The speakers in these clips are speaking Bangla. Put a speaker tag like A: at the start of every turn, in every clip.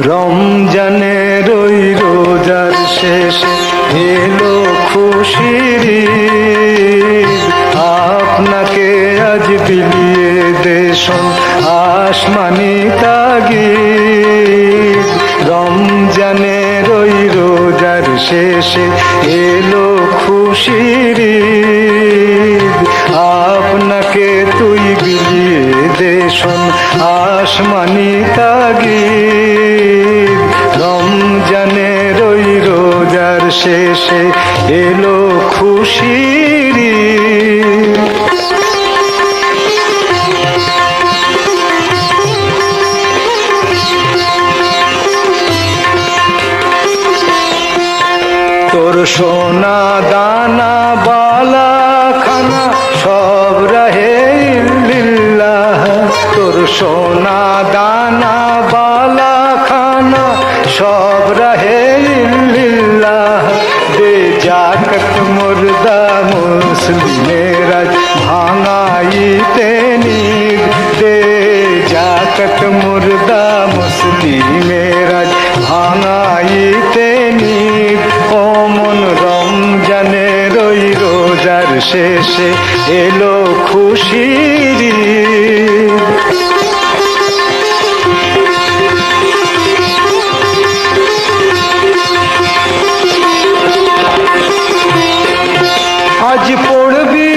A: রমজানের ওই রোজার শেষে এলো খুশির ঈদ। আপনাকে আজ বিলিয়ে দেশন আসমানি তাগিদ। রমজানের ওই রোজার শেষে এলো খুশির ঈদ। আপনাকে তুই বিলিয়ে দেশন আসমানি তাগিদ। রমজানের ওই রোজার শেষে এলো খুশির ঈদ। তোর সোনা দানা বালা খানা সব রাহে ইল্লাল্লাহ। তোর সোনা দানা বালা খানা সব রাহে ইল্লাল্লাহ। দে জাকত মুর্দা মুসলিমের আজ ভাঙাইতে নিদ। দে জাকত মুর্দা মুসলিমের আজ ভাঙাইতে নিদ। অমন রমজানের ওই রোজার শেষে এলো খুশির ঈদ। আজ পড়বি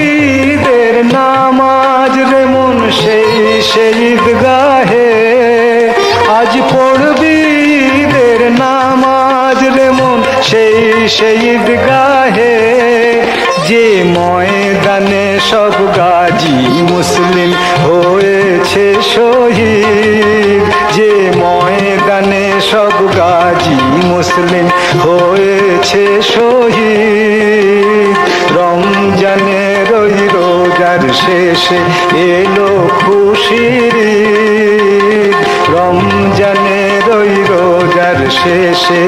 A: ঈদের নামাজ রে মন সেই ঈদগাহে। আজ পড়বি ঈদের নামাজ রে মন সেই ঈদগাহে। যে ময়দানে সব গাজী মুসলিম হয়েছে শহীদ। যে ময়দানে সব গাজী মুসলিম হয়েছে শহীদ। রমজানের ওই রোজার শেষে এলো খুশির ঈদ। রমজানের ওই রোজার শেষে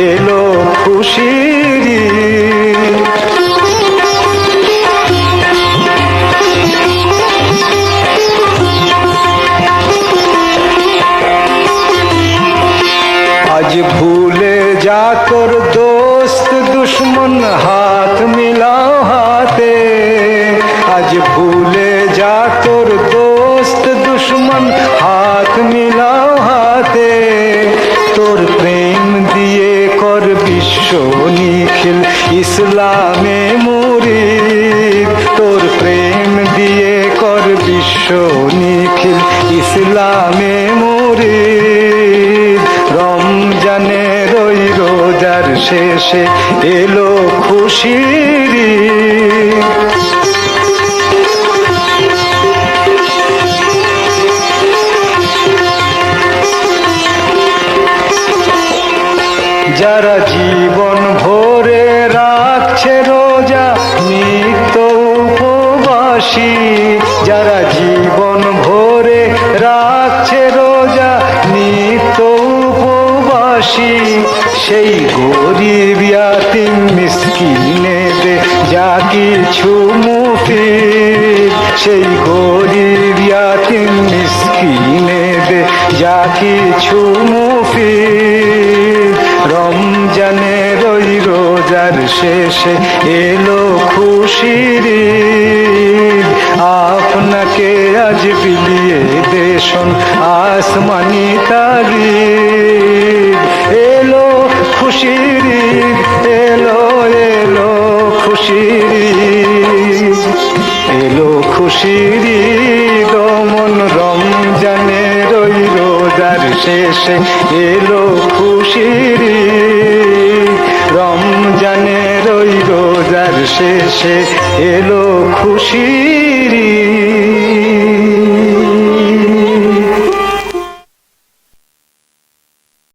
A: এলো খুশির ঈদ। আজ ভুলে যা তোর দোস্ত দুশ্মন হাত মিলাও হাতে। আজ ভুলে যা তোর দোস্ত দুশ্মন হাত মিলাও হাতে। তোর প্রেম দিয়ে কর বিশ্ব নিখিল ইসলামে মুরিদ। তোর প্রেম দিয়ে কর বিশ্ব নিখিল ইসলামে মুরিদ। রমজানের ওই রোজার শেষে এলো খুশির ঈদ। যারা জীবন ভরে রাখছে রোজা নিত্য উপবাসী। যারা জীবন ভরে রাখছে রোজা নিত্য উপবাসী। সেই গরিব ইয়াতিম মিসকিনেদের যা কিছু মুফিদ। সেই গরিব ইয়াতিম মিসকিনেদের যা কিছু মুফিদ। রমজানের ওই রোজার শেষে এলো খুশির ঈদ। আপনাকে আজ বিলিয়ে দেশন আসমানি তাগিদ। এলো খুশির ঈদ, এলো এলো খুশির ঈদ। এলো খুশির ঈদ। মন রমজানের ওই রোজার শেষে এলো খুশির ঈদ। রমজানের ওই রোজার শেষে এলো খুশির ঈদ।